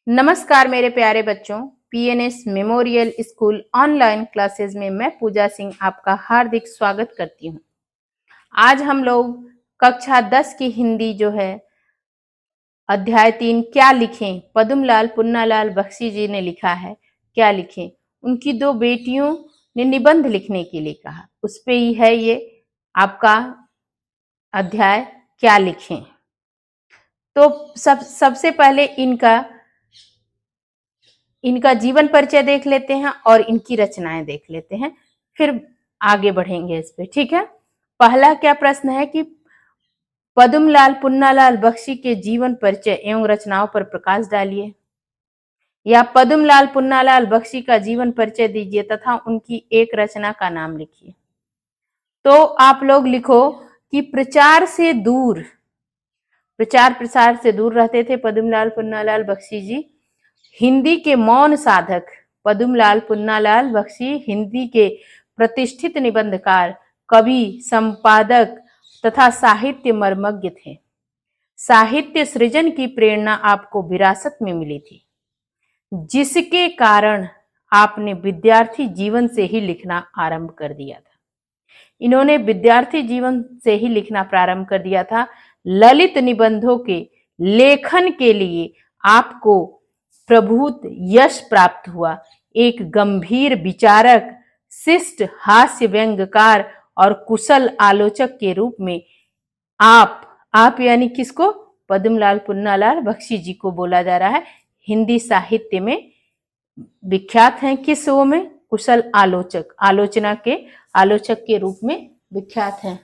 नमस्कार मेरे प्यारे बच्चों, PNS memorial school online classes में मैं पूजा सिंह आपका हार्दिक स्वागत करती हूँ। आज हम लोग कक्षा 10 की हिंदी जो है अध्याय 3 क्या लिखें, पद्मलाल पुन्नालाल बख्शी जी ने लिखा है। क्या लिखें, उनकी दो बेटियों ने निबंध लिखने के लिए कहा, उस पे ही है ये आपका अध्याय क्या लिखें। तो सबसे पहले इनका जीवन परिचय देख लेते हैं और इनकी रचनाएं देख लेते हैं, फिर आगे बढ़ेंगे इस पे। ठीक है। पहला क्या प्रश्न है कि पद्मलाल पुन्नालाल बख्शी के जीवन परिचय एवं रचनाओं पर प्रकाश डालिए, या पद्मलाल पुन्नालाल बख्शी का जीवन परिचय दीजिए तथा उनकी एक रचना का नाम लिखिए। तो आप लोग लिखो कि प्रचार प्रसार से दूर रहते थे पद्मलाल पुन्नालाल बख्शी जी। हिंदी के मौन साधक पद्मलाल पुन्नालाल बख्शी हिंदी के प्रतिष्ठित निबंधकार, कवि, संपादक तथा साहित्य मर्मज्ञ थे। साहित्य सृजन की प्रेरणा आपको विरासत में मिली थी, जिसके कारण आपने विद्यार्थी जीवन से ही लिखना आरंभ कर दिया था। इन्होंने विद्यार्थी जीवन से ही लिखना प्रारंभ कर दिया था। ललित निबंधों के लेखन के लिए आपको प्रभूत यश प्राप्त हुआ। एक गंभीर विचारक, शिष्ट हास्य व्यंग्यकार और कुशल आलोचक के रूप में आप यानी किसको? पद्मलाल पुन्नालाल बख्शी जी को बोला जा रहा है। हिंदी साहित्य में विख्यात हैं किस वो में? कुशल आलोचक, आलोचक के रूप में विख्यात हैं।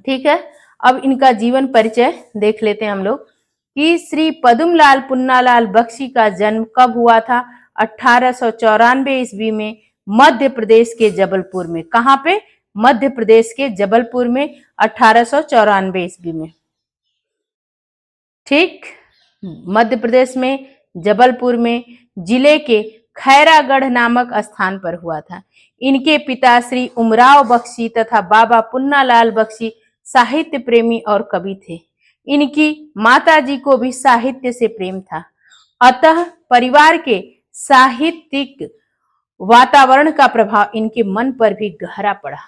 ठीक है। अब इनका जीवन परिचय देख लेते हैं हम लोग कि श्री पद्मलाल पुन्नालाल बख्शी का जन्म कब हुआ था? 1894 ईस्वी में मध्य प्रदेश के जबलपुर में। कहां पे? मध्य प्रदेश के जबलपुर में 1894 ईस्वी में। ठीक, मध्य प्रदेश में जबलपुर में जिले के खैरागढ़ नामक स्थान पर हुआ था। इनके पिता श्री उमराव बख्शी तथा बाबा पुन्नालाल बख्शी साहित्य प्रेमी और कवि थे। इनकी माताजी को भी साहित्य से प्रेम था, अतः परिवार के साहित्यिक वातावरण का प्रभाव इनके मन पर भी गहरा पड़ा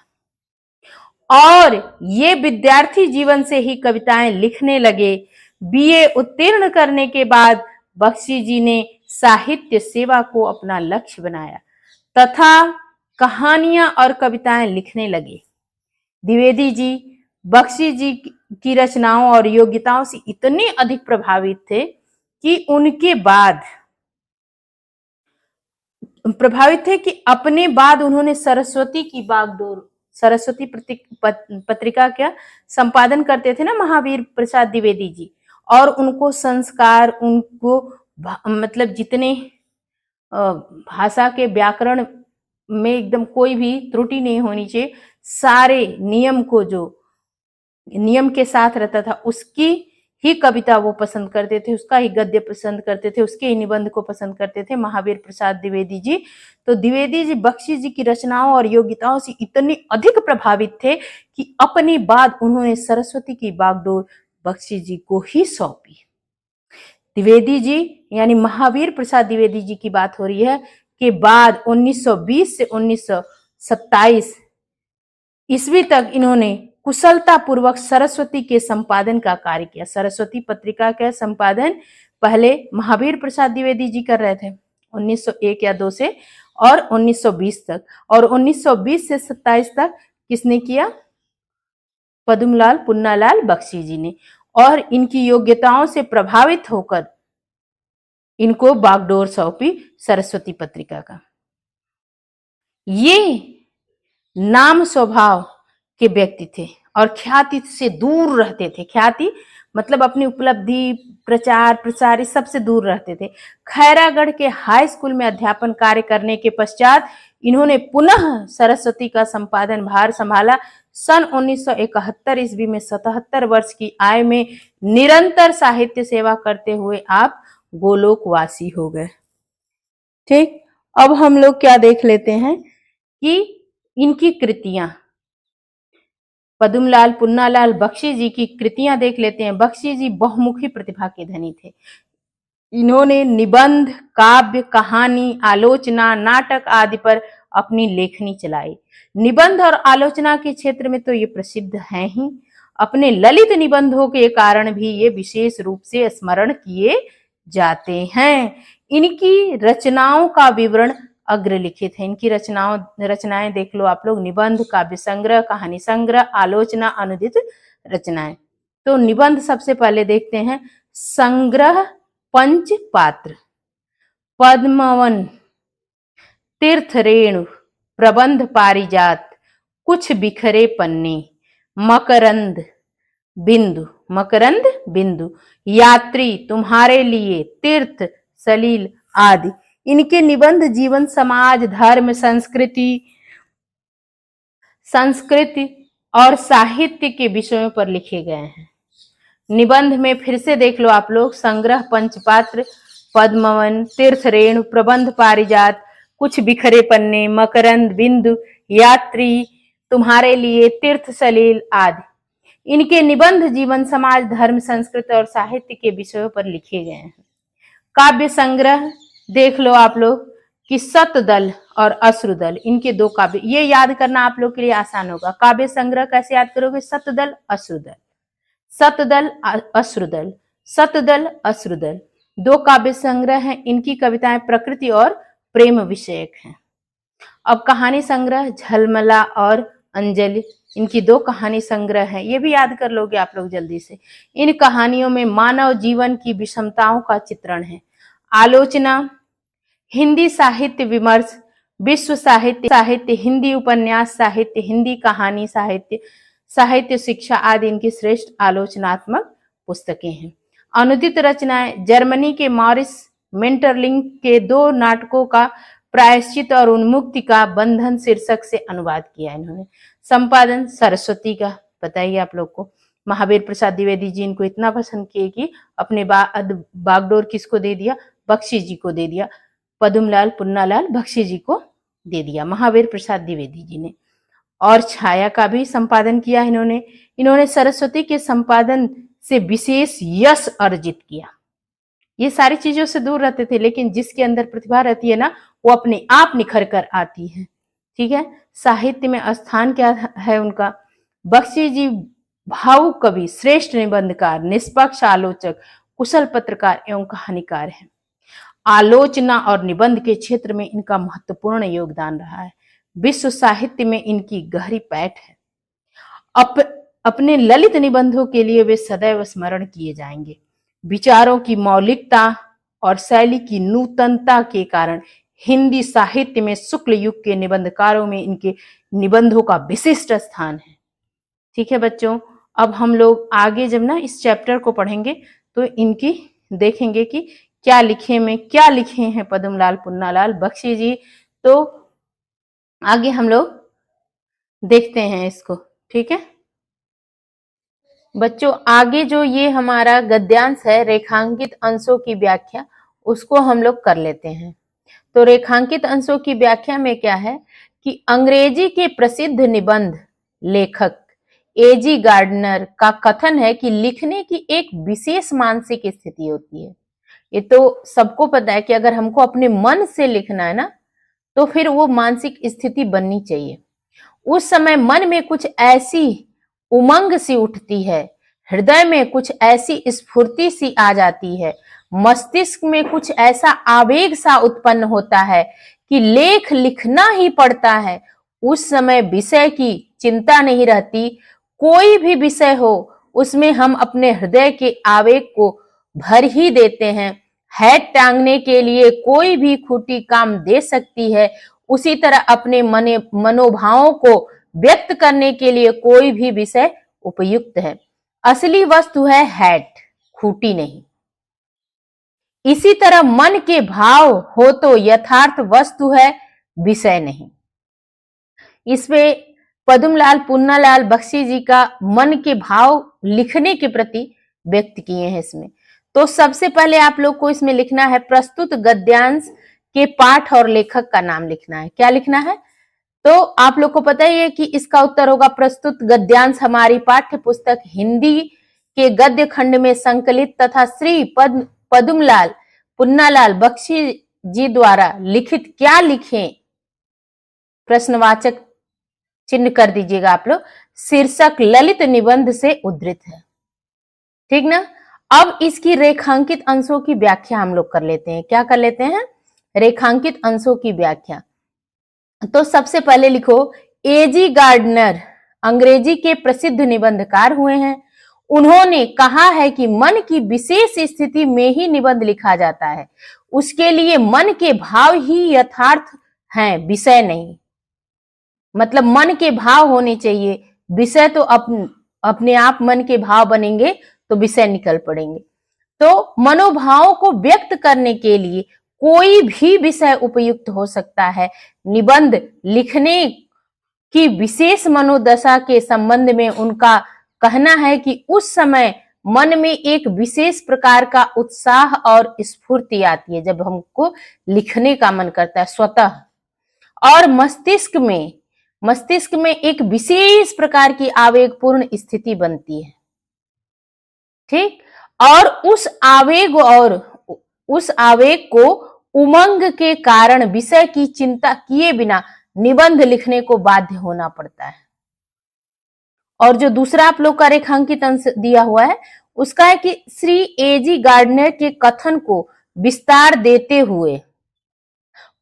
और ये विद्यार्थी जीवन से ही कविताएं लिखने लगे। बीए उत्तीर्ण करने के बाद बख्शी जी ने साहित्य सेवा को अपना लक्ष्य बनाया तथा कहानियां और कविताएं लिखने लगे। द्विवेदी जी बख्शी जी की रचनाओं और योग्यताओं से इतने अधिक प्रभावित थे कि अपने बाद उन्होंने सरस्वती पत्रिका का संपादन करते थे ना महावीर प्रसाद द्विवेदी जी, और उनको संस्कार, उनको मतलब जितने भाषा के व्याकरण में एकदम कोई भी त्रुटि नहीं होनी चाहिए, सारे नियम के साथ रहता था, उसकी ही कविता वो पसंद करते थे, उसका ही गद्य पसंद करते थे, उसके ही निबंध को पसंद करते थे महावीर प्रसाद द्विवेदी जी। तो द्विवेदी जी बख्शी जी की रचनाओं और योग्यताओं से इतने अधिक प्रभावित थे कि अपने बाद उन्होंने सरस्वती की बागडोर बख्शी जी को ही सौंपी। द्विवेदी जी यानी महावीर प्रसाद द्विवेदी जी की बात हो रही है के बाद 1920 से 1927 ईस्वी तक इन्होंने कुशलता पूर्वक सरस्वती के संपादन का कार्य किया। सरस्वती पत्रिका का संपादन पहले महावीर प्रसाद द्विवेदी जी कर रहे थे 1901 या 2 से, और 1920 तक, और 1920 से 27 तक किसने किया? पद्मलाल पुन्नालाल बख्शी जी ने। और इनकी योग्यताओं से प्रभावित होकर इनको बागडोर सौंपी सरस्वती पत्रिका का। ये नाम स्वभाव के व्यक्ति थे और ख्याति से दूर रहते थे। ख्याति मतलब अपनी उपलब्धि, प्रचार प्रसार इस सबसे दूर रहते थे। खैरागढ़ के हाई स्कूल में अध्यापन कार्य करने के पश्चात इन्होंने पुनः सरस्वती का संपादन भार संभाला। सन 1971 ईस्वी में 77 वर्ष की आयु में निरंतर साहित्य सेवा करते हुए आप गोलोकवासी हो गए। ठीक, अब हम लोग क्या देख लेते हैं कि इनकी कृतियां, पद्मलाल पुन्नालाल बख्शी जी की कृतियां देख लेते हैं। बख्शी जी बहुमुखी प्रतिभा के धनी थे। इन्होंने निबंध, काव्य, कहानी, आलोचना, नाटक आदि पर अपनी लेखनी चलाई। निबंध और आलोचना के क्षेत्र में तो ये प्रसिद्ध हैं ही, अपने ललित निबंधों के कारण भी ये विशेष रूप से स्मरण किए जाते हैं। इनकी रचनाओं का विवरण अग्रलिखित है। इनकी रचनाएं देख लो आप लोग, निबंध, काव्य संग्रह, कहानी संग्रह, आलोचना, अनुदित रचनाएं। तो निबंध सबसे पहले देखते हैं। संग्रह पंच पात्र, पद्मवन, तीर्थ रेणु, प्रबंध पारिजात, कुछ बिखरे पन्ने, मकरंद बिंदु, मकरंद बिंदु, यात्री, तुम्हारे लिए, तीर्थ सलील आदि। इनके निबंध जीवन, समाज, धर्म, संस्कृति और साहित्य के विषयों पर लिखे गए हैं। निबंध में फिर से देख लो आप लोग, संग्रह पंचपात्र, पद्मवन, तीर्थ रेणु, प्रबंध पारिजात, कुछ बिखरे पन्ने, मकरंद बिंदु, यात्री, तुम्हारे लिए, तीर्थ सलील आदि। इनके निबंध जीवन, समाज, धर्म, संस्कृति और साहित्य के विषयों पर लिखे गए हैं। काव्य संग्रह देख लो आप लोग कि सतदल और अश्रुदल, इनके दो काव्य, ये याद करना आप लोग के लिए आसान होगा। काव्य संग्रह कैसे याद करोगे? सतदल अश्रुदल, सतदल अश्रुदल, सतदल अश्रुदल, दो काव्य संग्रह हैं। इनकी कविताएं प्रकृति और प्रेम विषयक हैं। अब कहानी संग्रह झलमला और अंजलि, इनकी दो कहानी संग्रह हैं, ये भी याद कर लोगे आप लोग जल्दी से। इन कहानियों में मानव जीवन की विषमताओं का चित्रण है। आलोचना, हिंदी साहित्य विमर्श, विश्व साहित्य, हिंदी उपन्यास साहित्य, हिंदी कहानी साहित्य, साहित्य शिक्षा आदि इनकी श्रेष्ठ आलोचनात्मक पुस्तकें हैं। अनुदित रचनाएं, जर्मनी के मॉरिस मेंटरलिंग के दो नाटकों का प्रायश्चित और उन्मुक्ति का बंधन शीर्षक से अनुवाद किया इन्होंने। संपादन सरस्वती का, पता ही आप लोग को। महावीर प्रसाद द्विवेदी जी इनको इतना पसंद किए कि अपने बागडोर किसको दे दिया? बख्शी जी को दे दिया। पद्मलाल पुन्नालाल बख्शी जी को दे दिया महावीर प्रसाद द्विवेदी जी ने। और छाया का भी संपादन किया इन्होंने। इन्होंने सरस्वती के संपादन से विशेष यश अर्जित किया। ये सारी चीजों से दूर रहते थे, लेकिन जिसके अंदर प्रतिभा रहती है ना, वो अपने आप निखर कर आती है। ठीक है। साहित्य में स्थान क्या है उनका? बख्शी जी भावुक कवि, श्रेष्ठ निबंधकार, निष्पक्ष आलोचक, कुशल पत्रकार एवं कहानीकार हैं। आलोचना और निबंध के क्षेत्र में इनका महत्वपूर्ण योगदान रहा है। विश्व साहित्य में इनकी गहरी पैठ है। अपने ललित निबंधों के लिए वे सदैव स्मरण किए जाएंगे। विचारों की मौलिकता और शैली की नूतनता के कारण हिंदी साहित्य में शुक्ल युग के निबंधकारों में इनके निबंधों का विशिष्ट स्थान है। ठीक है बच्चों, अब हम लोग आगे जब ना इस चैप्टर को पढ़ेंगे तो इनकी देखेंगे कि क्या लिखे हैं पद्मलाल पुन्नालाल बख्शी जी। तो आगे हम लोग देखते हैं इसको। ठीक है बच्चों, आगे जो ये हमारा गद्यांश है, रेखांकित अंशों की व्याख्या, उसको हम लोग कर लेते हैं। तो रेखांकित अंशों की व्याख्या में क्या है कि अंग्रेजी के प्रसिद्ध निबंध लेखक एजी गार्डनर का कथन है कि लिखने की एक विशेष मानसिक स्थिति होती है। ये तो सबको पता है कि अगर हमको अपने मन से लिखना है ना, तो फिर वो मानसिक स्थिति बननी चाहिए। उस समय मन में कुछ ऐसी उमंग सी उठती है, हृदय में कुछ ऐसी स्फूर्ति सी आ जाती है, मस्तिष्क में कुछ ऐसा आवेग सा उत्पन्न होता है कि लेख लिखना ही पड़ता है। उस समय विषय की चिंता नहीं रहती। कोई भी विषय हो, उसमें हम अपने हृदय के आवेग को भर ही देते हैं। हैट टांगने के लिए कोई भी खूंटी काम दे सकती है, उसी तरह अपने मनोभावों को व्यक्त करने के लिए कोई भी विषय उपयुक्त है। असली वस्तु है हैट, खूंटी नहीं। इसी तरह मन के भाव हो तो यथार्थ वस्तु है, विषय नहीं। इसमें पद्मलाल पुन्नालाल बख्शी जी का मन के भाव लिखने के प्रति व्यक्त किए हैं इसमें। तो सबसे पहले आप लोग को इसमें लिखना है, प्रस्तुत गद्यांश के पाठ और लेखक का नाम लिखना है। क्या लिखना है? तो आप लोग को पता ही है कि इसका उत्तर होगा प्रस्तुत गद्यांश हमारी पाठ्य पुस्तक हिंदी के गद्य खंड में संकलित तथा श्री पद्मलाल पुन्नालाल बख्शी जी द्वारा लिखित क्या लिखे, प्रश्नवाचक चिन्ह कर दीजिएगा आप लोग। शीर्षक ललित निबंध से उद्धृत है, ठीक ना। अब इसकी रेखांकित अंशों की व्याख्या हम लोग कर लेते हैं। क्या कर लेते हैं? रेखांकित अंशों की व्याख्या। तो सबसे पहले लिखो, एजी गार्डनर अंग्रेजी के प्रसिद्ध निबंधकार हुए हैं। उन्होंने कहा है कि मन की विशेष स्थिति में ही निबंध लिखा जाता है, उसके लिए मन के भाव ही यथार्थ हैं, विषय नहीं। मतलब मन के भाव होने चाहिए, विषय तो अपने आप मन के भाव बनेंगे तो विषय निकल पड़ेंगे। तो मनोभावों को व्यक्त करने के लिए कोई भी विषय उपयुक्त हो सकता है। निबंध लिखने की विशेष मनोदशा के संबंध में उनका कहना है कि उस समय मन में एक विशेष प्रकार का उत्साह और स्फूर्ति आती है, जब हमको लिखने का मन करता है स्वतः, और मस्तिष्क में एक विशेष प्रकार की आवेगपूर्ण स्थिति बनती है, ठीक। और उस आवेग को उमंग के कारण विषय की चिंता किए बिना निबंध लिखने को बाध्य होना पड़ता है। और जो दूसरा आप लोग का रेखांकित अंश दिया हुआ है उसका है कि श्री एजी गार्डनर के कथन को विस्तार देते हुए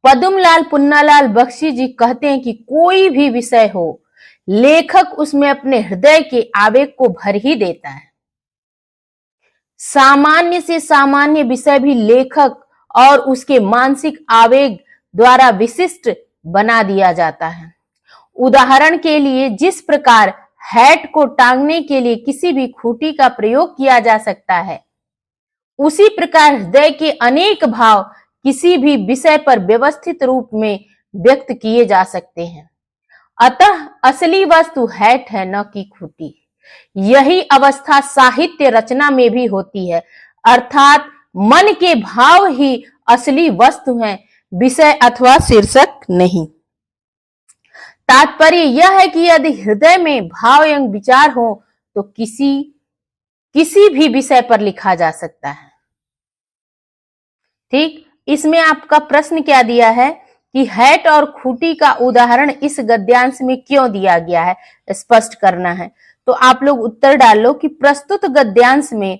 पद्मलाल पुन्नालाल बख्शी जी कहते हैं कि कोई भी विषय हो, लेखक उसमें अपने हृदय के आवेग को भर ही देता है। सामान्य से सामान्य विषय भी लेखक और उसके मानसिक आवेग द्वारा विशिष्ट बना दिया जाता है। उदाहरण के लिए, जिस प्रकार हैट को टांगने के लिए किसी भी खूंटी का प्रयोग किया जा सकता है, उसी प्रकार हृदय के अनेक भाव किसी भी विषय पर व्यवस्थित रूप में व्यक्त किए जा सकते हैं। अतः असली वस्तु हैट है, न कि खूंटी। यही अवस्था साहित्य रचना में भी होती है, अर्थात मन के भाव ही असली वस्तु हैं, विषय अथवा शीर्षक नहीं। तात्पर्य यह है कि यदि हृदय में भाव एवं विचार हो तो किसी भी विषय पर लिखा जा सकता है, ठीक। इसमें आपका प्रश्न क्या दिया है कि हैट और खूंटी का उदाहरण इस गद्यांश में क्यों दिया गया है, स्पष्ट करना है। तो आप लोग उत्तर डालो कि प्रस्तुत गद्यांश में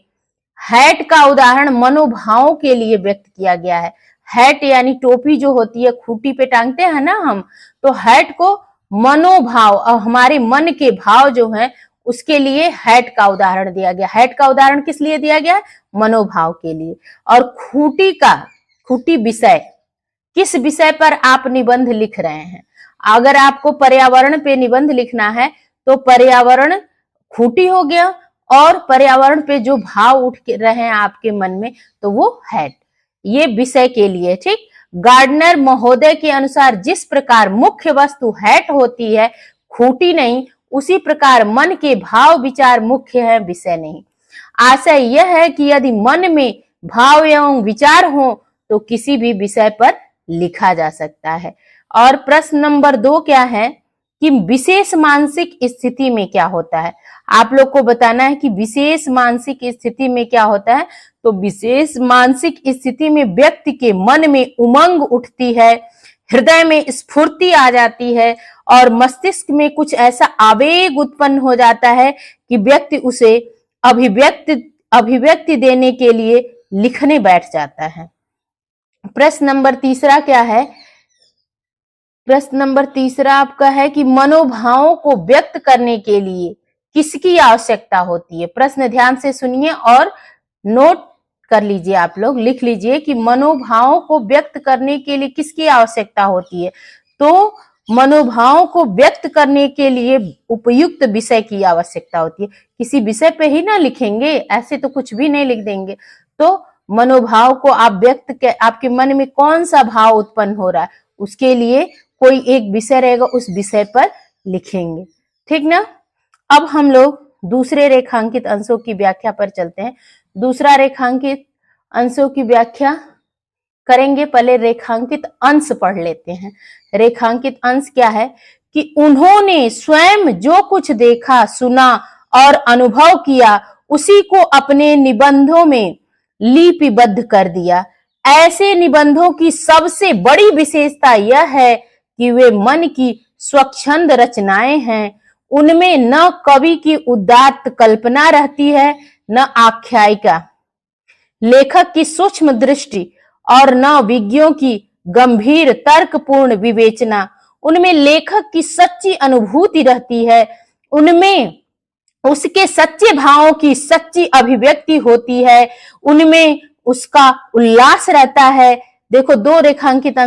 हैट का उदाहरण मनोभावों के लिए व्यक्त किया गया है। हैट यानी टोपी जो होती है, खूंटी पे टांगते हैं ना हम, तो हैट को मनोभाव और हमारे मन के भाव जो हैं उसके लिए हैट का उदाहरण दिया गया। हैट का उदाहरण किस लिए दिया गया? मनोभाव के लिए। और खूंटी विषय, किस विषय पर आप निबंध लिख रहे हैं? अगर आपको पर्यावरण पे निबंध लिखना है तो पर्यावरण खूंटी हो गया, और पर्यावरण पे जो भाव उठ रहे हैं आपके मन में तो वो हैट, ये विषय के लिए, ठीक। गार्डनर महोदय के अनुसार जिस प्रकार मुख्य वस्तु हैट होती है, खूंटी नहीं, उसी प्रकार मन के भाव विचार मुख्य है, विषय नहीं। आशय यह है कि यदि मन में भाव एवं विचार हो तो किसी भी विषय पर लिखा जा सकता है। और प्रश्न नंबर 2 क्या है कि विशेष मानसिक स्थिति में क्या होता है? आप लोग को बताना है कि विशेष मानसिक स्थिति में क्या होता है। तो विशेष मानसिक स्थिति में व्यक्ति के मन में उमंग उठती है, हृदय में स्फूर्ति आ जाती है और मस्तिष्क में कुछ ऐसा आवेग उत्पन्न हो जाता है कि व्यक्ति उसे अभिव्यक्ति देने के लिए लिखने बैठ जाता है। प्रश्न नंबर 3 क्या है? प्रश्न नंबर 3 आपका है कि मनोभावों को व्यक्त करने के लिए किसकी आवश्यकता होती है? प्रश्न ध्यान से सुनिए और नोट कर लीजिए, आप लोग लिख लीजिए कि मनोभावों को व्यक्त करने के लिए किसकी आवश्यकता होती है। तो मनोभावों को व्यक्त करने के लिए उपयुक्त विषय की आवश्यकता होती है। किसी विषय पे ही ना लिखेंगे, ऐसे तो कुछ भी नहीं लिख देंगे। तो मनोभाव को आप आपके मन में कौन सा भाव उत्पन्न हो रहा है उसके लिए कोई एक विषय रहेगा, उस विषय पर लिखेंगे, ठीक ना। अब हम लोग दूसरे रेखांकित अंशों की व्याख्या पर चलते हैं। दूसरा रेखांकित अंशों की व्याख्या करेंगे। पहले रेखांकित अंश पढ़ लेते हैं। रेखांकित अंश क्या है कि उन्होंने स्वयं जो कुछ देखा, सुना और अनुभव किया उसी को अपने निबंधों में लिपिबद्ध कर दिया। ऐसे निबंधों की सबसे बड़ी विशेषता यह है कि वे मन की स्वच्छंद रचनाएं हैं। उनमें न कवि की उदात्त कल्पना रहती है, न आख्यायिका, लेखक की सूक्ष्म दृष्टि और न विज्ञों की गंभीर तर्कपूर्ण विवेचना। उनमें लेखक की सच्ची अनुभूति रहती है, उनमें उसके सच्चे भावों की सच्ची अभिव्यक्ति होती है, उनमें उसका उल्लास रहता है। देखो, दो रेखांकित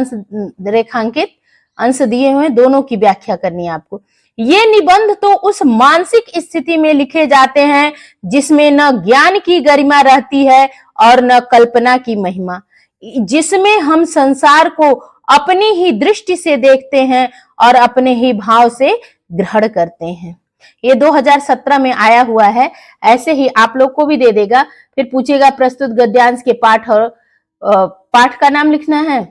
अंश दिए हुए, दोनों की व्याख्या करनी है आपको। ये निबंध तो उस मानसिक स्थिति में लिखे जाते हैं जिसमें न ज्ञान की गरिमा रहती है और न कल्पना की महिमा, जिसमें हम संसार को अपनी ही दृष्टि से देखते हैं और अपने ही भाव से ग्रहण करते हैं। ये 2017 में आया हुआ है, ऐसे ही आप लोग को भी दे देगा। फिर पूछेगा प्रस्तुत गद्यांश के पाठ और पाठ का नाम लिखना है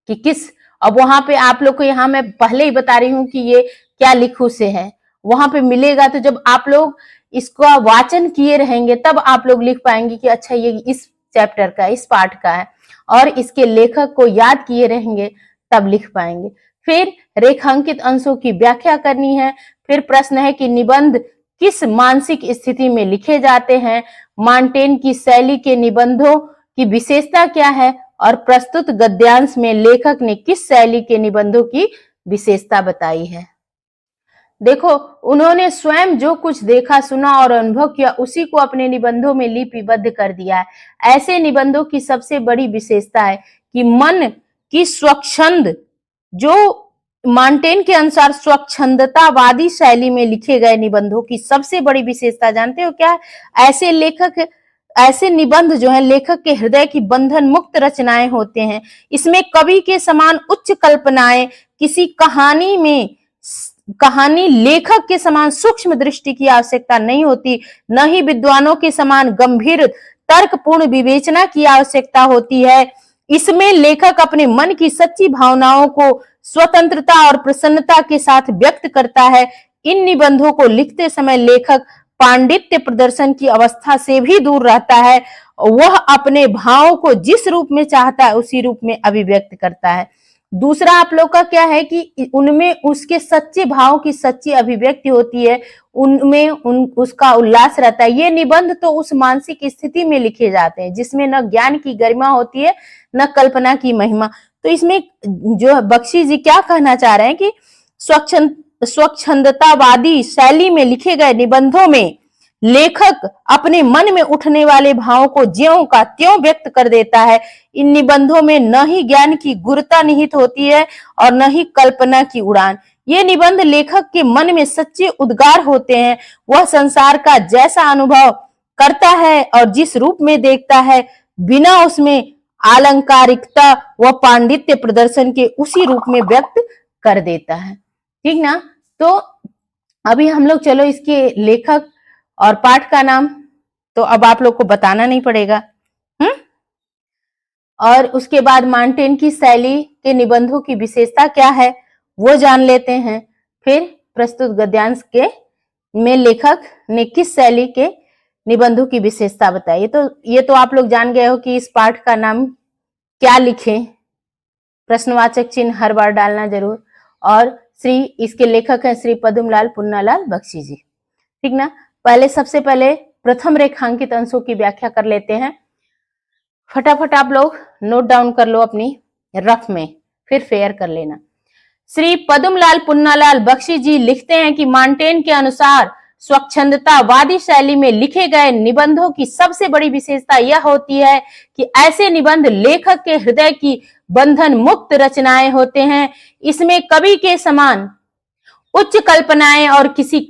कि किस। अब वहां पे आप लोग को, यहाँ मैं पहले ही बता रही हूँ कि ये क्या लिखू से है, वहां पे मिलेगा। तो जब आप लोग इसका वाचन किए रहेंगे तब आप लोग लिख पाएंगे कि अच्छा ये इस चैप्टर का, इस पाठ का है, और इसके लेखक को याद किए रहेंगे तब लिख पाएंगे। फिर रेखांकित अंशों की व्याख्या करनी है। फिर प्रश्न है कि निबंध किस मानसिक स्थिति में लिखे जाते हैं, मॉन्टेन की शैली के निबंधों की विशेषता क्या है, और प्रस्तुत गद्यांश में लेखक ने किस शैली के निबंधों की विशेषता बताई है। देखो, उन्होंने स्वयं जो कुछ देखा, सुना और अनुभव किया उसी को अपने निबंधों में लिपिबद्ध कर दिया है। ऐसे निबंधों की सबसे बड़ी विशेषता है कि मन की स्वच्छंद, जो मॉन्टेन के अनुसार स्वच्छंदतावादी शैली में लिखे गए निबंधों की सबसे बड़ी विशेषता जानते हो क्या है? ऐसे निबंध जो है लेखक के हृदय की बंधन मुक्त रचनाएं होते हैं। इसमें कवि के समान उच्च कल्पनाएं, किसी कहानी लेखक के समान सूक्ष्म दृष्टि की आवश्यकता नहीं होती, न ही विद्वानों के समान गंभीर तर्कपूर्ण विवेचना की आवश्यकता होती है। इसमें लेखक अपने मन की सच्ची भावनाओं को स्वतंत्रता और प्रसन्नता के साथ व्यक्त करता है। इन निबंधों को लिखते समय लेखक पांडित्य प्रदर्शन की अवस्था से भी दूर रहता है। वह अपने भावों को जिस रूप में चाहता है उसी रूप में अभिव्यक्त करता है। दूसरा आप लोग का क्या है कि उनमें उसके सच्चे भाव की सच्ची अभिव्यक्ति होती है, उनमें उसका उल्लास रहता है। ये निबंध तो उस मानसिक स्थिति में लिखे जाते हैं जिसमें न ज्ञान की गरिमा होती है न कल्पना की महिमा। तो इसमें जो बख्शी जी क्या कहना चाह रहे हैं कि स्वच्छंदतावादी शैली में लिखे गए निबंधों में लेखक अपने मन में उठने वाले भावों को ज्यों का त्यों व्यक्त कर देता है। इन निबंधों में न ही ज्ञान की गुरुता निहित होती है और न ही कल्पना की उड़ान। ये निबंध लेखक के मन में सच्चे उद्गार होते हैं। वह संसार का जैसा अनुभव करता है और जिस रूप में देखता है, बिना उसमें आलंकारिकता व पांडित्य प्रदर्शन के उसी रूप में व्यक्त कर देता है। ठीक ना? तो अभी हम लोग चलो इसके लेखक और पाठ का नाम तो अब आप लोग को बताना नहीं पड़ेगा। और उसके बाद मॉन्टेन की शैली के निबंधों की विशेषता क्या है वो जान लेते हैं। फिर प्रस्तुत गद्यांश के में लेखक ने किस शैली के निबंधों की विशेषता बताई। तो ये तो आप लोग जान गए हो कि इस पाठ का नाम क्या लिखें, प्रश्नवाचक चिन्ह हर बार डालना जरूर। और इसके लेखक हैं श्री पद्मलाल पुन्नालाल बख्शी जी। ठीक ना? सबसे पहले प्रथम रेखांकित अंशों की व्याख्या कर लेते हैं। फटाफट आप लोग नोट डाउन कर लो अपनी रफ में, फिर फेयर कर लेना। श्री पद्मलाल पुन्नालाल बख्शी जी लिखते हैं कि मॉन्टेन के अनुसार स्वच्छंदतावादी शैली में लिखे गए निबंधों की सबसे बड़ी विशेषता यह होती है कि ऐसे निबंध लेखक के हृदय की बंधन मुक्त रचनाएं होते हैं। इसमें कवि के समान उच्च कल्पनाएं और किसी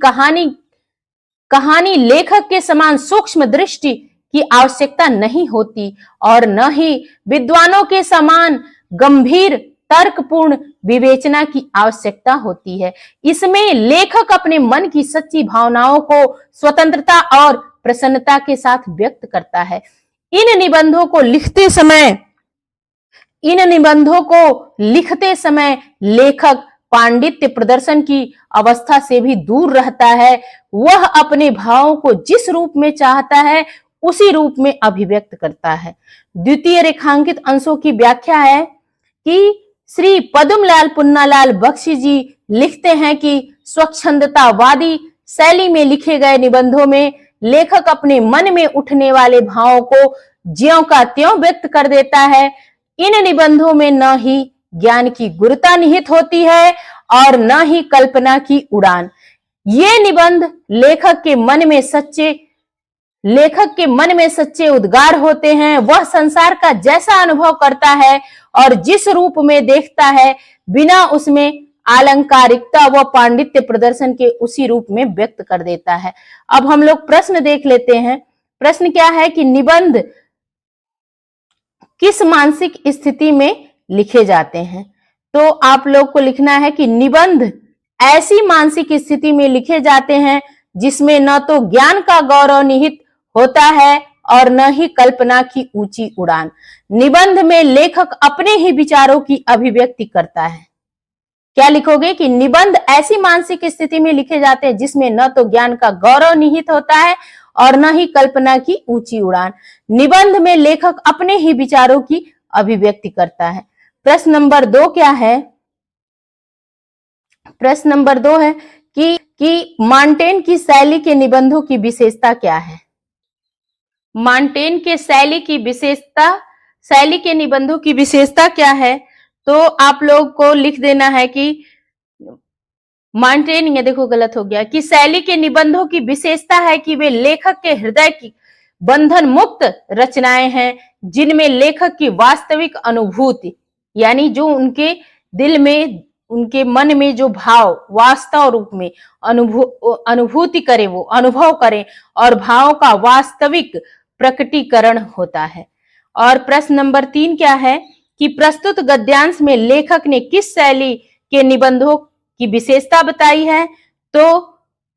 कहानी लेखक के समान सूक्ष्म दृष्टि की आवश्यकता नहीं होती और न ही विद्वानों के समान गंभीर तर्कपूर्ण विवेचना की आवश्यकता होती है। इसमें लेखक अपने मन की सच्ची भावनाओं को स्वतंत्रता और प्रसन्नता के साथ व्यक्त करता है। इन निबंधों को लिखते समय लेखक पांडित्य प्रदर्शन की अवस्था से भी दूर रहता है। वह अपने भावों को जिस रूप में चाहता है उसी रूप में अभिव्यक्त करता है। द्वितीय रेखांकित अंशों की व्याख्या है कि श्री पद्मलाल पुन्नालाल बख्शी जी लिखते हैं कि स्वच्छंदतावादी शैली में लिखे गए निबंधों में लेखक अपने मन में उठने वाले भावों को ज्यों का त्यों व्यक्त कर देता है। इन निबंधों में न ही ज्ञान की गुरुता निहित होती है और न ही कल्पना की उड़ान। ये निबंध लेखक के मन में सच्चे उद्गार होते हैं। वह संसार का जैसा अनुभव करता है और जिस रूप में देखता है, बिना उसमें आलंकारिकता व पांडित्य प्रदर्शन के उसी रूप में व्यक्त कर देता है। अब हम लोग प्रश्न देख लेते हैं। प्रश्न क्या है कि निबंध किस मानसिक स्थिति में लिखे जाते हैं? तो आप लोग को लिखना है कि निबंध ऐसी मानसिक स्थिति में लिखे जाते हैं जिसमें न तो ज्ञान का गौरव निहित होता है और न ही कल्पना की ऊंची उड़ान। निबंध में लेखक अपने ही विचारों की अभिव्यक्ति करता है। क्या लिखोगे कि निबंध ऐसी मानसिक स्थिति में लिखे जाते हैं जिसमें न तो ज्ञान का गौरव निहित होता है और न ही कल्पना की ऊंची उड़ान। निबंध में लेखक अपने ही विचारों की अभिव्यक्ति करता है। प्रश्न नंबर 2 क्या है? प्रश्न नंबर 2 है कि मॉन्टेन की शैली के निबंधों की विशेषता क्या है? मॉन्टेन के शैली के निबंधों की विशेषता क्या है? तो आप लोग को लिख देना है कि मॉन्टेन, ये देखो गलत हो गया, कि शैली के निबंधों की विशेषता है कि वे लेखक के हृदय की बंधन मुक्त रचनाएं हैं, जिनमें लेखक की वास्तविक अनुभूति, यानी जो उनके दिल में, उनके मन में जो भाव वास्तव रूप में अनुभूति करे, वो अनुभव करें और भावों का वास्तविक प्रकटीकरण होता है। और प्रश्न नंबर 3 क्या है कि प्रस्तुत गद्यांश में लेखक ने किस शैली के निबंधों की विशेषता बताई है? तो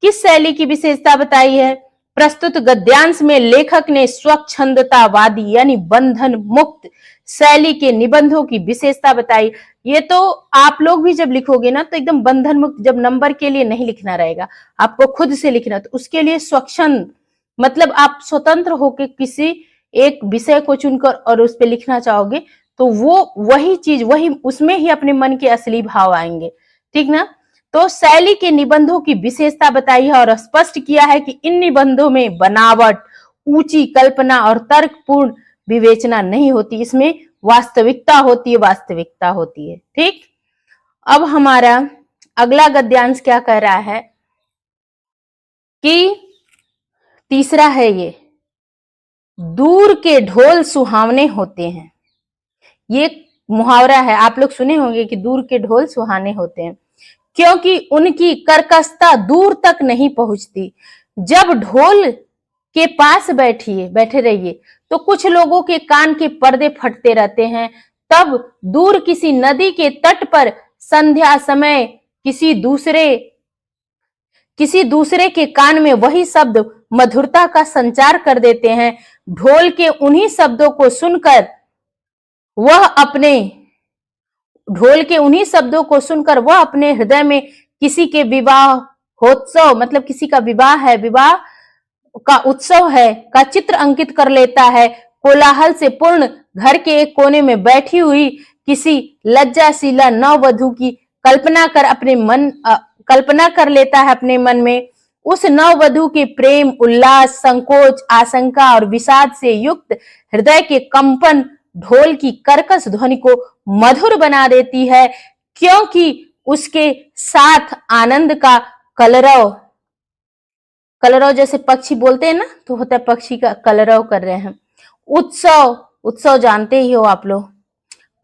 किस शैली की विशेषता बताई है? प्रस्तुत गद्यांश में लेखक ने स्वच्छंदतावादी यानी बंधन मुक्त शैली के निबंधों की विशेषता बताई। ये तो आप लोग भी जब लिखोगे ना तो एकदम बंधन मुक्त, जब नंबर के लिए नहीं लिखना रहेगा, आपको खुद से लिखना। तो उसके लिए स्वच्छंद मतलब आप स्वतंत्र होकर किसी एक विषय को चुनकर और उस पर लिखना चाहोगे तो वो वही चीज, वही उसमें ही अपने मन के असली भाव आएंगे, ठीक ना। तो शैली के निबंधों की विशेषता बताई है और स्पष्ट किया है कि इन निबंधों में बनावट, ऊंची कल्पना और तर्कपूर्ण विवेचना नहीं होती, इसमें वास्तविकता होती है, ठीक। अब हमारा अगला गद्यांश क्या कह रहा है कि तीसरा है ये, दूर के ढोल सुहावने होते हैं। ये मुहावरा है, आप लोग सुने होंगे कि दूर के ढोल सुहाने होते हैं क्योंकि उनकी कर्कशता दूर तक नहीं पहुंचती। जब ढोल के पास बैठे रहिए तो कुछ लोगों के कान के पर्दे फटते रहते हैं। तब दूर किसी नदी के तट पर संध्या समय किसी दूसरे के कान में वही शब्द मधुरता का संचार कर देते हैं। ढोल के उन्हीं शब्दों को सुनकर वह अपने हृदय में किसी के विवाहोत्सव, मतलब किसी का विवाह है, विवाह का उत्सव है, का चित्र अंकित कर लेता है। कोलाहल से पूर्ण घर के एक कोने में बैठी हुई किसी लज्जाशीला नववधू की कल्पना कर लेता है अपने मन में। उस नववधू के प्रेम, उल्लास, संकोच, आशंका और विषाद से युक्त हृदय के कंपन ढोल की कर्कश ध्वनि को मधुर बना देती है, क्योंकि उसके साथ आनंद का कलरव जैसे पक्षी बोलते हैं ना, तो होता है पक्षी का कलरव कर रहे हैं। उत्सव जानते ही हो आप लोग,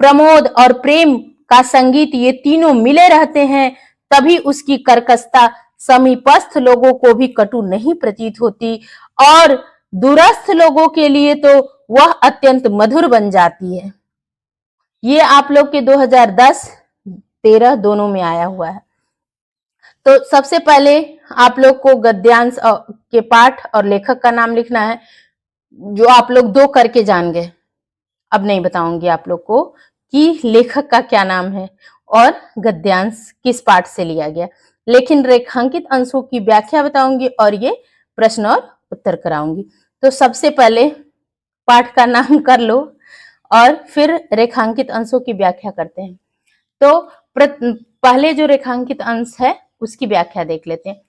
प्रमोद और प्रेम का संगीत, ये तीनों मिले रहते हैं, तभी उसकी कर्कशता समीपस्थ लोगों को भी कटु नहीं प्रतीत होती और दूरस्थ लोगों के लिए तो वह अत्यंत मधुर बन जाती है। ये आप लोग के 2010-13 दोनों में आया हुआ है। तो सबसे पहले आप लोग को गद्यांश के पाठ और लेखक का नाम लिखना है, जो आप लोग 2 करके जान गए। अब नहीं बताऊंगी आप लोग को कि लेखक का क्या नाम है और गद्यांश किस पाठ से लिया गया, लेकिन रेखांकित अंशों की व्याख्या बताऊंगी और ये प्रश्न और उत्तर कराऊंगी। तो सबसे पहले पाठ का नाम कर लो और फिर रेखांकित अंशों की व्याख्या करते हैं। तो पहले जो रेखांकित अंश है उसकी व्याख्या देख लेते हैं।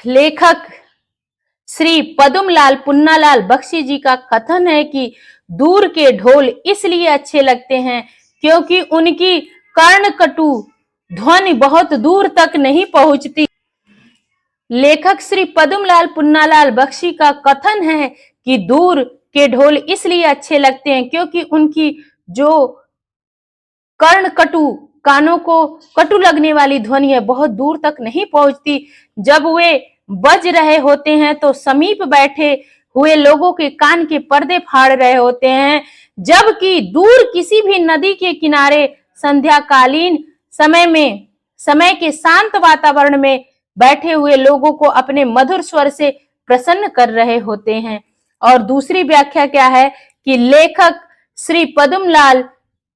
लेखक श्री पद्मलाल पुन्नालाल बख्शी जी का कथन है कि दूर के ढोल इसलिए अच्छे लगते हैं क्योंकि उनकी कर्णकटु ध्वनि बहुत दूर तक नहीं पहुंचती। लेखक श्री पद्मलाल पुन्नालाल बख्शी का कथन है कि दूर के ढोल इसलिए अच्छे लगते हैं क्योंकि उनकी जो कर्णकटु कानों को कटु लगने वाली ध्वनि है बहुत दूर तक नहीं पहुंचती। जब वे बज रहे होते हैं तो समीप बैठे हुए लोगों के कान के पर्दे फाड़ रहे होते हैं, जबकि दूर किसी भी नदी के किनारे संध्याकालीन समय के शांत वातावरण में बैठे हुए लोगों को अपने मधुर स्वर से प्रसन्न कर रहे होते हैं। और दूसरी व्याख्या क्या है कि लेखक श्री पद्मलाल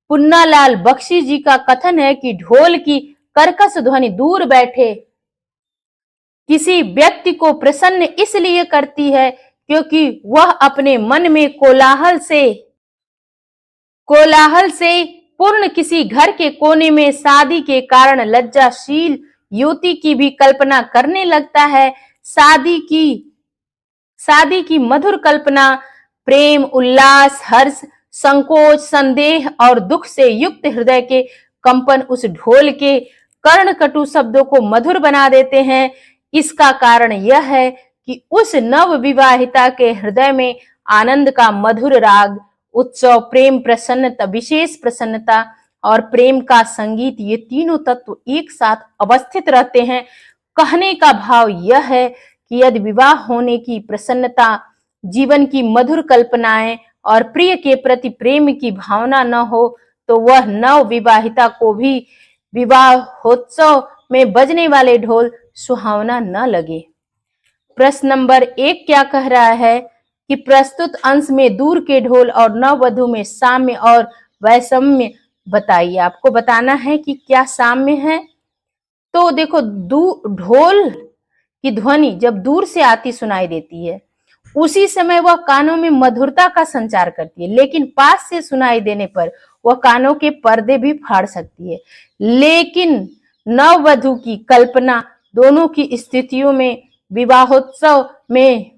पुन्नालाल बख्शी जी का कथन है कि ढोल की कर्कश ध्वनि दूर बैठे किसी व्यक्ति को प्रसन्न इसलिए करती है क्योंकि वह अपने मन में कोलाहल से पूर्ण किसी घर के कोने में शादी के कारण लज्जाशील युवती की भी कल्पना करने लगता है। शादी की मधुर कल्पना प्रेम, उल्लास, हर्ष, संकोच, संदेह और दुख से युक्त हृदय के कंपन उस ढोल के कर्णकटु शब्दों को मधुर बना देते हैं। इसका कारण यह है कि उस नव विवाहिता के हृदय में आनंद का मधुर राग, उत्सव, प्रेम, प्रसन्नता, विशेष प्रसन्नता और प्रेम का संगीत, ये तीनों तत्व एक साथ अवस्थित रहते हैं। कहने का भाव यह है कि यदि विवाह होने की प्रसन्नता, जीवन की मधुर कल्पनाएं और प्रिय के प्रति प्रेम की भावना न हो तो वह नव विवाहिता को भी विवाहोत्सव में बजने वाले ढोल सुहावना न लगे। प्रश्न नंबर 1 क्या कह रहा है कि प्रस्तुत अंश में दूर के ढोल और नववधु में साम्य और वैषम्य बताइए। आपको बताना है कि क्या साम्य है। तो देखो, ढोल की ध्वनि जब दूर से आती सुनाई देती है उसी समय वह कानों में मधुरता का संचार करती है, लेकिन पास से सुनाई देने पर वह कानों के पर्दे भी फाड़ सकती है। लेकिन नववधु की कल्पना दोनों की स्थितियों में विवाहोत्सव में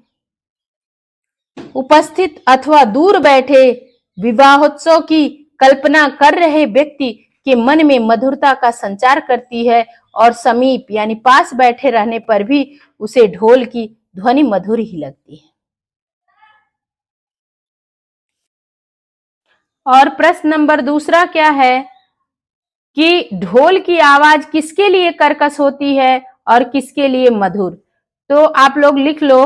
उपस्थित अथवा दूर बैठे विवाहोत्सव की कल्पना कर रहे व्यक्ति के मन में मधुरता का संचार करती है और समीप यानी पास बैठे रहने पर भी उसे ढोल की ध्वनि मधुर ही लगती है। और प्रश्न नंबर 2 क्या है कि ढोल की आवाज किसके लिए कर्कश होती है और किसके लिए मधुर। तो आप लोग लिख लो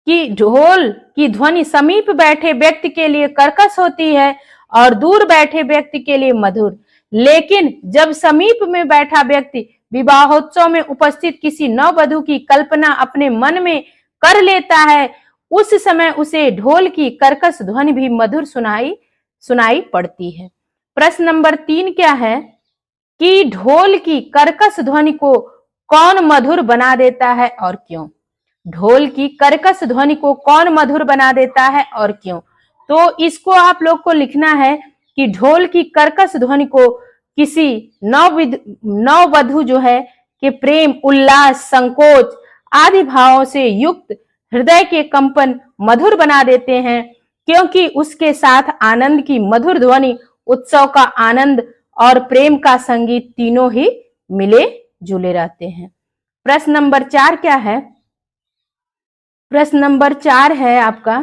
कि ढोल की ध्वनि समीप बैठे व्यक्ति के लिए कर्कश होती है और दूर बैठे व्यक्ति के लिए मधुर। लेकिन जब समीप में बैठा व्यक्ति विवाहोत्सव में उपस्थित किसी नववधु की कल्पना अपने मन में कर लेता है उस समय उसे ढोल की कर्कश ध्वनि भी मधुर सुनाई पड़ती है। प्रश्न नंबर 3 क्या है कि ढोल की कर्कश ध्वनि को कौन मधुर बना देता है और क्यों। ढोल की कर्कश ध्वनि को कौन मधुर बना देता है और क्यों। तो इसको आप लोग को लिखना है कि ढोल की कर्कश ध्वनि को किसी नववधु जो है कि प्रेम, उल्लास, संकोच आदि भावों से युक्त हृदय के कंपन मधुर बना देते हैं, क्योंकि उसके साथ आनंद की मधुर ध्वनि, उत्सव का आनंद और प्रेम का संगीत तीनों ही मिले जुले रहते हैं। प्रश्न नंबर 4 क्या है। प्रश्न नंबर 4 है आपका,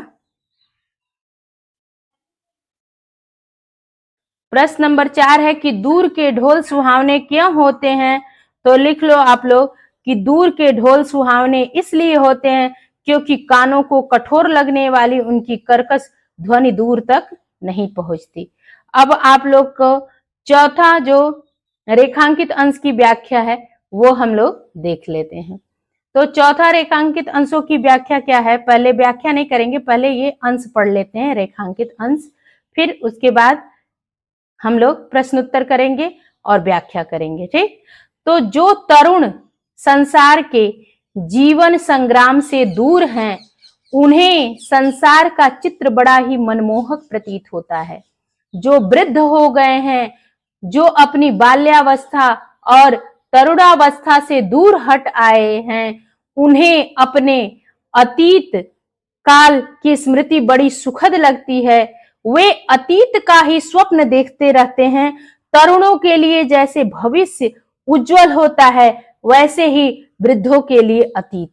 प्रश्न नंबर 4 है कि दूर के ढोल सुहावने क्यों होते हैं। तो लिख लो आप लोग कि दूर के ढोल सुहावने इसलिए होते हैं क्योंकि कानों को कठोर लगने वाली उनकी कर्कश ध्वनि दूर तक नहीं पहुंचती। अब आप लोग को चौथा जो रेखांकित अंश की व्याख्या है वो हम लोग देख लेते हैं। तो चौथा रेखांकित अंशों की व्याख्या क्या है। पहले व्याख्या नहीं करेंगे, पहले ये अंश पढ़ लेते हैं, रेखांकित अंश, फिर उसके बाद हम लोग प्रश्न उत्तर करेंगे और व्याख्या करेंगे। ठीक, तो जो तरुण संसार के जीवन संग्राम से दूर हैं उन्हें संसार का चित्र बड़ा ही मनमोहक प्रतीत होता है। जो वृद्ध हो गए हैं, जो अपनी बाल्यावस्था और तरुणावस्था से दूर हट आए हैं, उन्हें अपने अतीत काल की स्मृति बड़ी सुखद लगती है। वे अतीत का ही स्वप्न देखते रहते हैं। तरुणों के लिए जैसे भविष्य उज्जवल होता है, वैसे ही वृद्धों के लिए अतीत।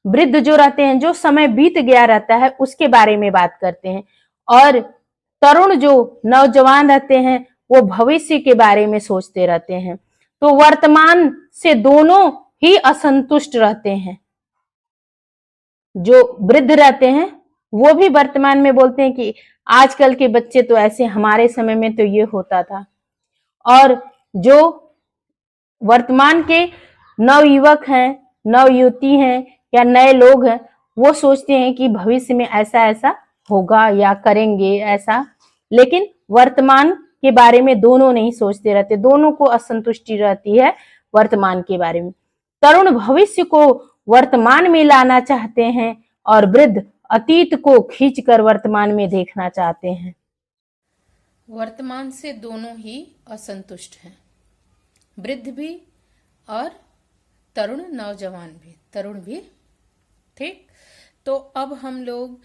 वृद्ध जो रहते हैं, जो समय बीत गया रहता है, उसके बारे में बात करते हैं, और तरुण जो नौजवान रहते हैं, वो भविष्य के बारे में सोचते रहते हैं। तो वर्तमान से दोनों ही असंतुष्ट रहते हैं। जो वृद्ध रहते हैं वो भी वर्तमान में बोलते हैं कि आजकल के बच्चे तो ऐसे, हमारे समय में तो ये होता था। और जो वर्तमान के नवयुवक हैं, नवयुवती हैं या नए लोग हैं, वो सोचते हैं कि भविष्य में ऐसा ऐसा होगा या करेंगे ऐसा। लेकिन वर्तमान के बारे में दोनों नहीं सोचते रहते, दोनों को असंतुष्टि रहती है वर्तमान के बारे में। तरुण भविष्य को वर्तमान में लाना चाहते हैं और वृद्ध अतीत को खींचकर वर्तमान में देखना चाहते हैं। वर्तमान से दोनों ही असंतुष्ट हैं, वृद्ध भी और तरुण नौजवान भी, तरुण भी। ठीक, तो अब हम लोग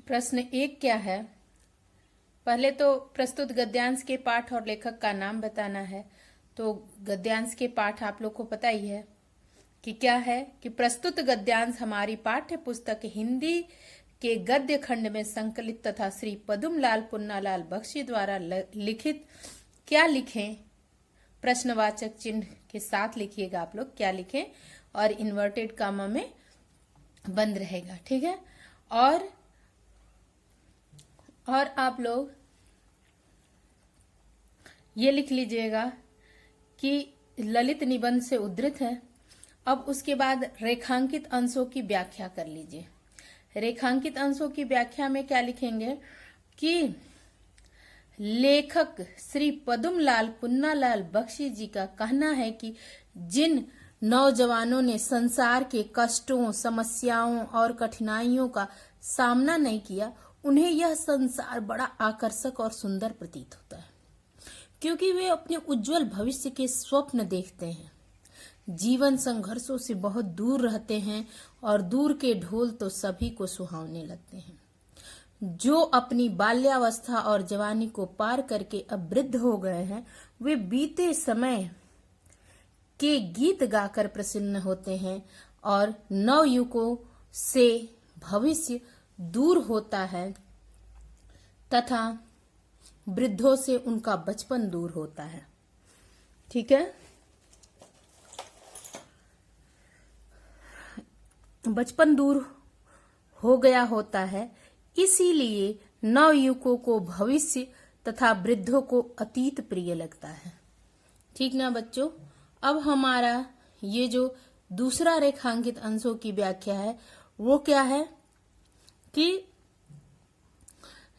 प्रश्न 1 क्या है, पहले तो प्रस्तुत गद्यांश के पाठ और लेखक का नाम बताना है। तो गद्यांश के पाठ आप लोग को पता ही है कि क्या है, कि प्रस्तुत गद्यांश हमारी पाठ्य पुस्तक हिंदी के गद्य खंड में संकलित तथा श्री पदुमलाल पुन्नालाल बख्शी द्वारा लिखित। क्या लिखें, प्रश्नवाचक चिन्ह के साथ लिखिएगा आप लोग, क्या लिखें, और इन्वर्टेड कामा में बंद रहेगा। ठीक है, और आप लोग ये लिख लीजिएगा कि ललित निबंध से उद्धृत है। अब उसके बाद रेखांकित अंशों की व्याख्या कर लीजिए। रेखांकित अंशों की व्याख्या में क्या लिखेंगे कि लेखक श्री पदुमलाल पुन्नालाल बख्शी जी का कहना है कि जिन नौजवानों ने संसार के कष्टों, समस्याओं और कठिनाइयों का सामना नहीं किया, उन्हें यह संसार बड़ा आकर्षक और सुंदर प्रतीत होता है, क्योंकि वे अपने उज्जवल भविष्य के स्वप्न देखते हैं। जीवन संघर्षों से बहुत दूर रहते हैं और दूर के ढोल तो सभी को सुहावने लगते हैं। जो अपनी बाल्यावस्था और जवानी को पार करके अब वृद्ध हो गए हैं, वे बीते समय के गीत गाकर प्रसन्न होते हैं और नवयुवकों से भविष्य दूर होता है तथा वृद्धों से उनका बचपन दूर होता है। ठीक है, बचपन दूर हो गया होता है, इसीलिए नवयुवकों को भविष्य तथा वृद्धों को अतीत प्रिय लगता है। ठीक ना बच्चों, अब हमारा ये जो दूसरा रेखांकित अंशों की व्याख्या है वो क्या है कि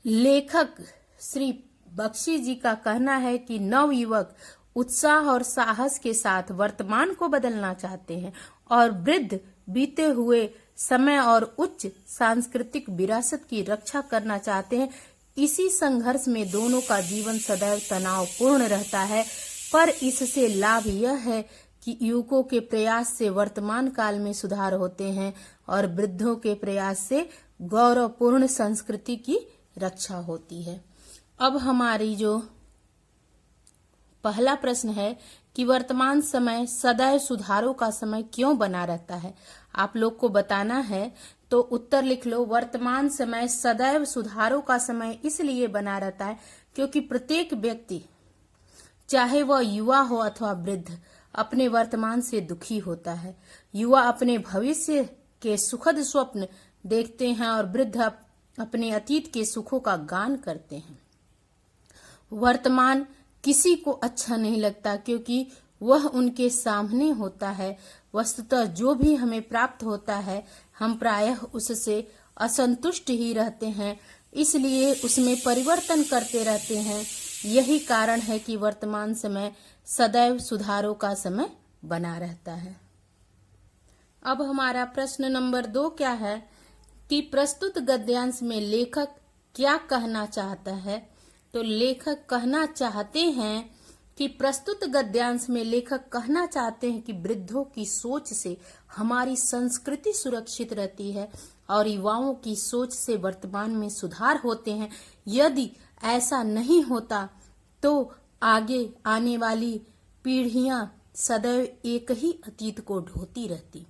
लेखक श्री बख्शी जी का कहना है कि नवयुवक उत्साह और साहस के साथ वर्तमान को बदलना चाहते हैं और वृद्ध बीते हुए समय और उच्च सांस्कृतिक विरासत की रक्षा करना चाहते हैं। इसी संघर्ष में दोनों का जीवन सदैव तनावपूर्ण रहता है, पर इससे लाभ यह है कि युवकों के प्रयास से वर्तमान काल में सुधार होते हैं और वृद्धों के प्रयास से गौरवपूर्ण संस्कृति की रक्षा होती है। अब हमारी जो पहला प्रश्न है कि वर्तमान समय सदैव सुधारों का समय क्यों बना रहता है, आप लोग को बताना है। तो उत्तर लिख लो, वर्तमान समय सदैव सुधारों का समय इसलिए बना रहता है क्योंकि प्रत्येक व्यक्ति, चाहे वह युवा हो अथवा वृद्ध, अपने वर्तमान से दुखी होता है। युवा अपने भविष्य के सुखद स्वप्न देखते हैं और वृद्ध अपने अतीत के सुखों का गान करते हैं। वर्तमान किसी को अच्छा नहीं लगता क्योंकि वह उनके सामने होता है। वस्तुतः जो भी हमें प्राप्त होता है, हम प्रायः उससे असंतुष्ट ही रहते हैं, इसलिए उसमें परिवर्तन करते रहते हैं। यही कारण है कि वर्तमान समय सदैव सुधारों का समय बना रहता है। अब हमारा प्रश्न नंबर 2 क्या है कि प्रस्तुत गद्यांश में लेखक क्या कहना चाहता है। तो लेखक कहना चाहते हैं कि प्रस्तुत गद्यांश में लेखक कहना चाहते हैं कि वृद्धों की सोच से हमारी संस्कृति सुरक्षित रहती है और युवाओं की सोच से वर्तमान में सुधार होते हैं। यदि ऐसा नहीं होता तो आगे आने वाली पीढ़ियां सदैव एक ही अतीत को ढोती रहती।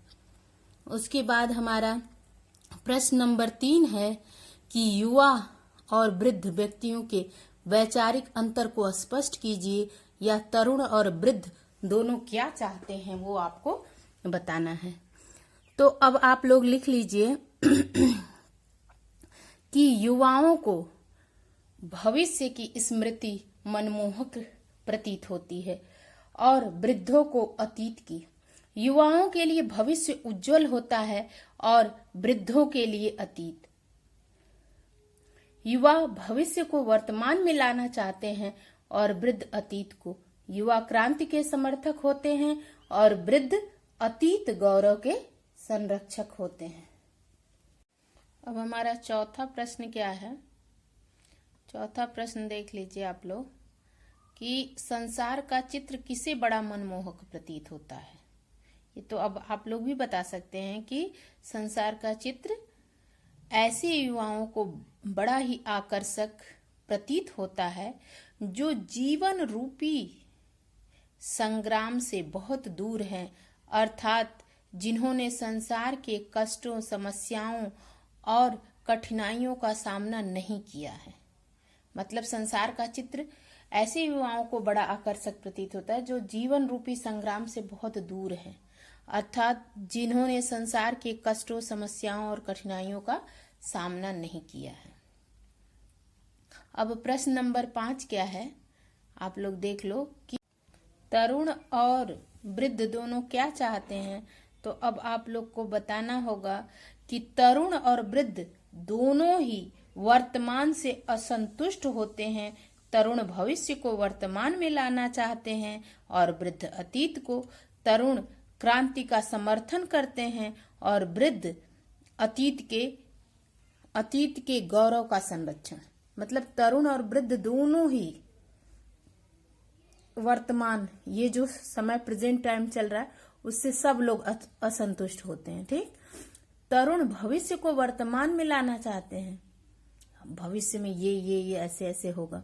उसके बाद हमारा प्रश्न नंबर 3 है कि युवा और वृद्ध व्यक्तियों के वैचारिक अंतर को स्पष्ट कीजिए, या तरुण और वृद्ध दोनों क्या चाहते हैं वो आपको बताना है। तो अब आप लोग लिख लीजिए कि युवाओं को भविष्य की स्मृति मनमोहक प्रतीत होती है और वृद्धों को अतीत की। युवाओं के लिए भविष्य उज्जवल होता है और वृद्धों के लिए अतीत। युवा भविष्य को वर्तमान में लाना चाहते हैं और वृद्ध अतीत को। युवा क्रांति के समर्थक होते हैं और वृद्ध अतीत गौरव के संरक्षक होते हैं। अब हमारा चौथा प्रश्न क्या है। चौथा प्रश्न देख लीजिए आप लोग कि संसार का चित्र किसे बड़ा मनमोहक प्रतीत होता है। ये तो अब आप लोग भी बता सकते हैं कि संसार का चित्र ऐसे युवाओं को बड़ा ही आकर्षक प्रतीत होता है जो जीवन रूपी संग्राम से बहुत दूर हैं, अर्थात जिन्होंने संसार के कष्टों, समस्याओं और कठिनाइयों का सामना नहीं किया है। मतलब संसार का चित्र ऐसे युवाओं को बड़ा आकर्षक प्रतीत होता है जो जीवन रूपी संग्राम से बहुत दूर है, अर्थात जिन्होंने संसार के कष्टों, समस्याओं और कठिनाइयों का सामना नहीं किया है। अब प्रश्न नंबर 5 क्या है, आप लोग देख लो कि तरुण और वृद्ध दोनों क्या चाहते हैं। तो अब आप लोग को बताना होगा कि तरुण और वृद्ध दोनों ही वर्तमान से असंतुष्ट होते हैं। तरुण भविष्य को वर्तमान में लाना चाहते हैं और वृद्ध अतीत को। तरुण क्रांति का समर्थन करते हैं और वृद्ध अतीत के गौरव का संरक्षण। मतलब तरुण और वृद्ध दोनों ही वर्तमान, ये जो समय प्रेजेंट टाइम चल रहा है उससे सब लोग असंतुष्ट होते हैं। ठीक, तरुण भविष्य को वर्तमान में लाना चाहते हैं, भविष्य में ये ऐसे ऐसे होगा,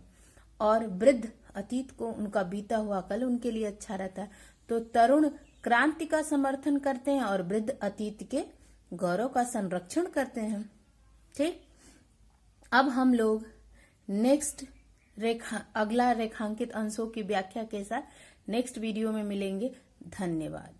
और वृद्ध अतीत को, उनका बीता हुआ कल उनके लिए अच्छा रहता है। तो तरुण क्रांति का समर्थन करते हैं और वृद्ध अतीत के गौरव का संरक्षण करते हैं। ठीक, अब हम लोग अगला रेखांकित अंशों की व्याख्या के साथ नेक्स्ट वीडियो में मिलेंगे। धन्यवाद।